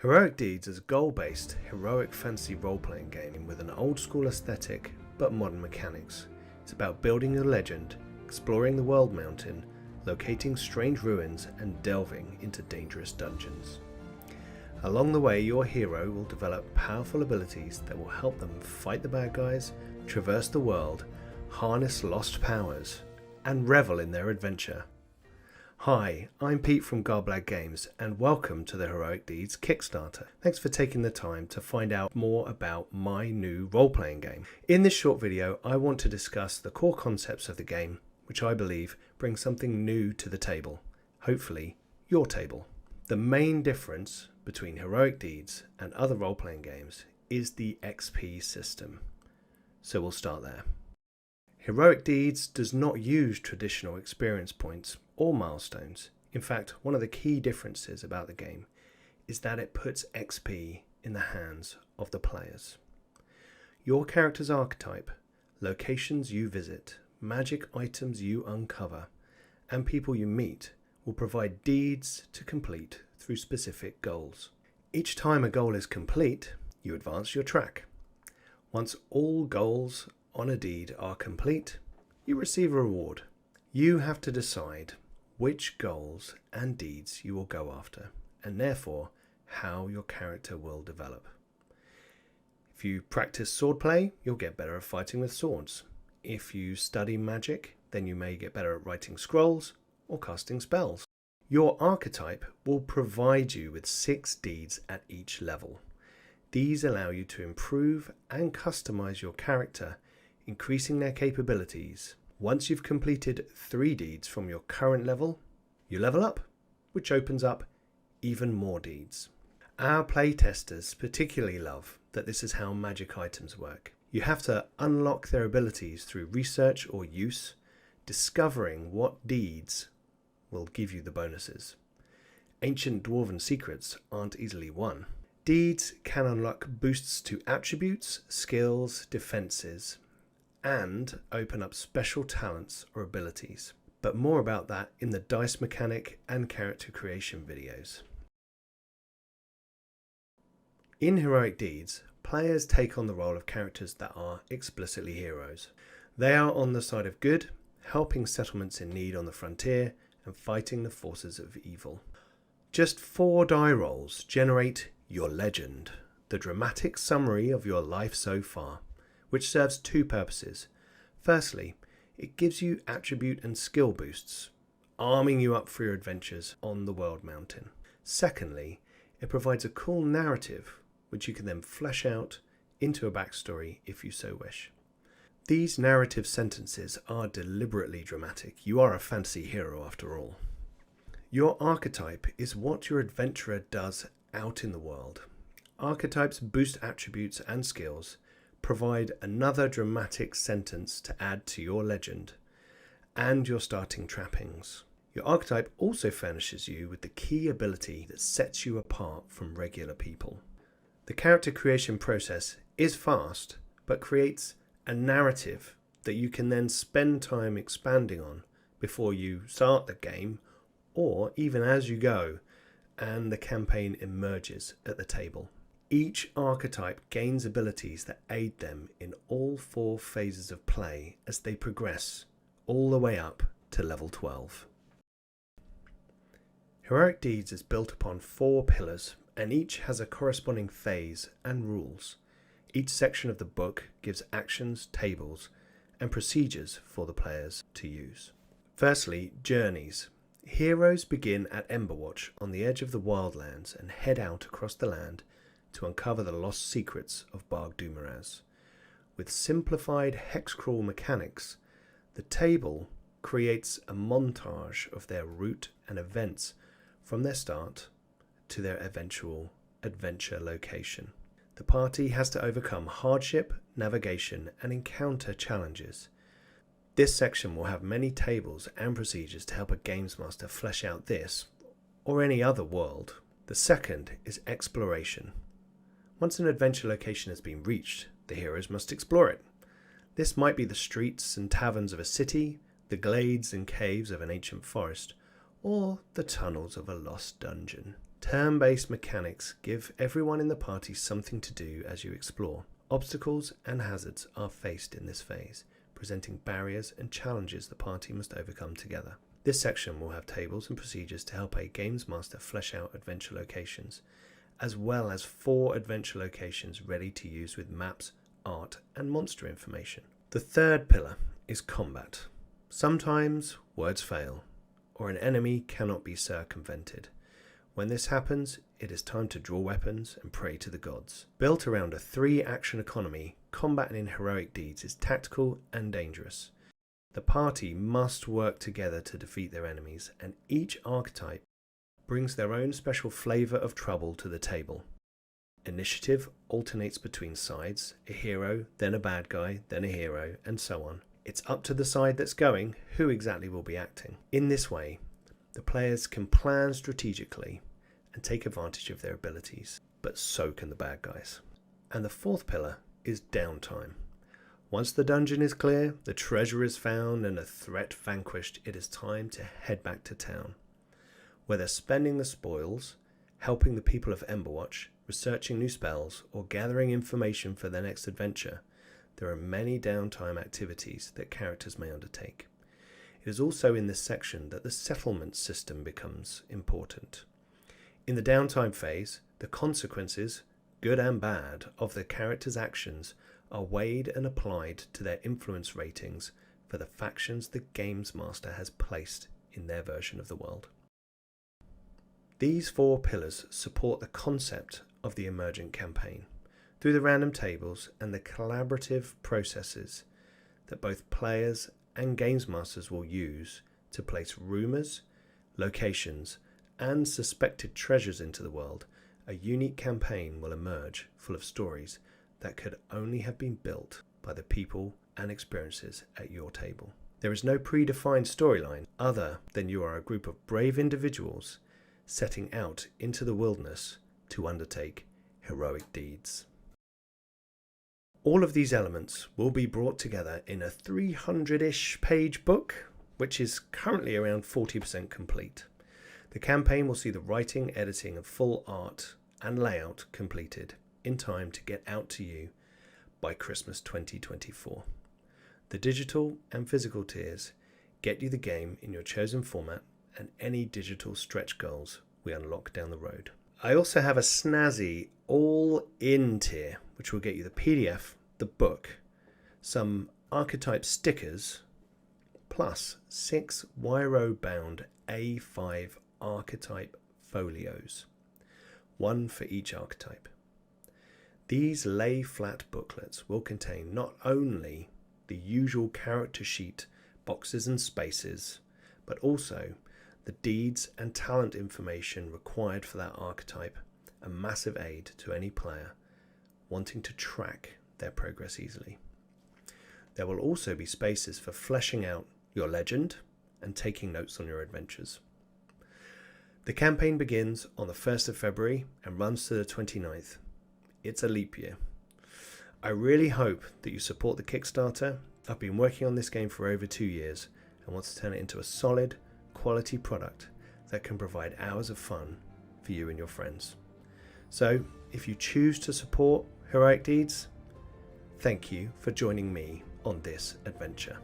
Heroic Deeds is a goal-based, heroic fantasy role-playing game with an old-school aesthetic but modern mechanics. It's about building a legend, exploring the World Mountain, locating strange ruins and delving into dangerous dungeons. Along the way, your hero will develop powerful abilities that will help them fight the bad guys, traverse the world, harness lost powers, and revel in their adventure. Hi, I'm Pete from Garblag Games and welcome to the Heroic Deeds Kickstarter. Thanks for taking the time to find out more about my new role-playing game. In this short video, I want to discuss the core concepts of the game, which I believe bring something new to the table. Hopefully, your table. The main difference between Heroic Deeds and other role-playing games is the XP system. So we'll start there. Heroic Deeds does not use traditional experience points or milestones. In fact, one of the key differences about the game is that it puts XP in the hands of the players. Your character's archetype, locations you visit, magic items you uncover, and people you meet will provide deeds to complete through specific goals. Each time a goal is complete, you advance your track. Once all goals on a deed are complete, you receive a reward. You have to decide which goals and deeds you will go after, and therefore how your character will develop. If you practice swordplay, you'll get better at fighting with swords. If you study magic, then you may get better at writing scrolls or casting spells. Your archetype will provide you with 6 deeds at each level. These allow you to improve and customize your character, increasing their capabilities. Once you've completed 3 deeds from your current level, you level up, which opens up even more deeds. Our playtesters particularly love that this is how magic items work. You have to unlock their abilities through research or use, discovering what deeds will give you the bonuses. Ancient dwarven secrets aren't easily won. Deeds can unlock boosts to attributes, skills, defenses, and open up special talents or abilities. But more about that in the dice mechanic and character creation videos. In Heroic Deeds, players take on the role of characters that are explicitly heroes. They are on the side of good, helping settlements in need on the frontier and fighting the forces of evil. Just 4 die rolls generate your legend, the dramatic summary of your life so far, which serves 2 purposes. Firstly, it gives you attribute and skill boosts, arming you up for your adventures on the World Mountain. Secondly, it provides a cool narrative, which you can then flesh out into a backstory if you so wish. These narrative sentences are deliberately dramatic. You are a fantasy hero after all. Your archetype is what your adventurer does out in the world. Archetypes boost attributes and skills, provide another dramatic sentence to add to your legend and your starting trappings. Your archetype also furnishes you with the key ability that sets you apart from regular people. The character creation process is fast, but creates a narrative that you can then spend time expanding on before you start the game or even as you go and the campaign emerges at the table. Each archetype gains abilities that aid them in all 4 phases of play as they progress all the way up to level 12. Heroic Deeds is built upon 4 pillars and each has a corresponding phase and rules. Each section of the book gives actions, tables, and procedures for the players to use. Firstly, journeys. Heroes begin at Emberwatch on the edge of the Wildlands and head out across the land to uncover the lost secrets of Barg Dumaraz. With simplified hexcrawl mechanics, the table creates a montage of their route and events from their start to their eventual adventure location. The party has to overcome hardship, navigation, and encounter challenges. This section will have many tables and procedures to help a games master flesh out this or any other world. The second is exploration. Once an adventure location has been reached, the heroes must explore it. This might be the streets and taverns of a city, the glades and caves of an ancient forest, or the tunnels of a lost dungeon. Turn-based mechanics give everyone in the party something to do as you explore. Obstacles and hazards are faced in this phase, presenting barriers and challenges the party must overcome together. This section will have tables and procedures to help a games master flesh out adventure locations, as well as 4 adventure locations ready to use with maps, art, and monster information. The third pillar is combat. Sometimes words fail, or an enemy cannot be circumvented. When this happens, it is time to draw weapons and pray to the gods. Built around a 3-action economy, combat in heroic deeds is tactical and dangerous. The party must work together to defeat their enemies, and each archetype brings their own special flavour of trouble to the table. Initiative alternates between sides, a hero, then a bad guy, then a hero, and so on. It's up to the side that's going who exactly will be acting. In this way, the players can plan strategically and take advantage of their abilities, but so can the bad guys. And the fourth pillar is downtime. Once the dungeon is clear, the treasure is found, and a threat vanquished, it is time to head back to town. Whether spending the spoils, helping the people of Emberwatch, researching new spells, or gathering information for their next adventure, there are many downtime activities that characters may undertake. It is also in this section that the settlement system becomes important. In the downtime phase, the consequences, good and bad, of the characters' actions are weighed and applied to their influence ratings for the factions the Games Master has placed in their version of the world. These 4 pillars support the concept of the emergent campaign through the random tables and the collaborative processes that both players and Games Masters will use to place rumours, locations, and suspected treasures into the world. A unique campaign will emerge full of stories that could only have been built by the people and experiences at your table. There is no predefined storyline other than you are a group of brave individuals setting out into the wilderness to undertake heroic deeds. All of these elements will be brought together in a 300-ish page book, which is currently around 40% complete. The campaign will see the writing, editing, and full art and layout completed in time to get out to you by Christmas 2024. The digital and physical tiers get you the game in your chosen format and any digital stretch goals we unlock down the road. I also have a snazzy all-in tier, which will get you the PDF, the book, some Archetype stickers, plus 6 Wiro-bound A5 Archetype folios, one for each archetype. These lay-flat booklets will contain not only the usual character sheet, boxes and spaces, but also the deeds and talent information required for that archetype, a massive aid to any player wanting to track their progress easily. There will also be spaces for fleshing out your legend and taking notes on your adventures. The campaign begins on the 1st of February and runs to the 29th. It's a leap year. I really hope that you support the Kickstarter. I've been working on this game for over 2 years and want to turn it into a solid, quality product that can provide hours of fun for you and your friends. So, if you choose to support Heroic Deeds, thank you for joining me on this adventure.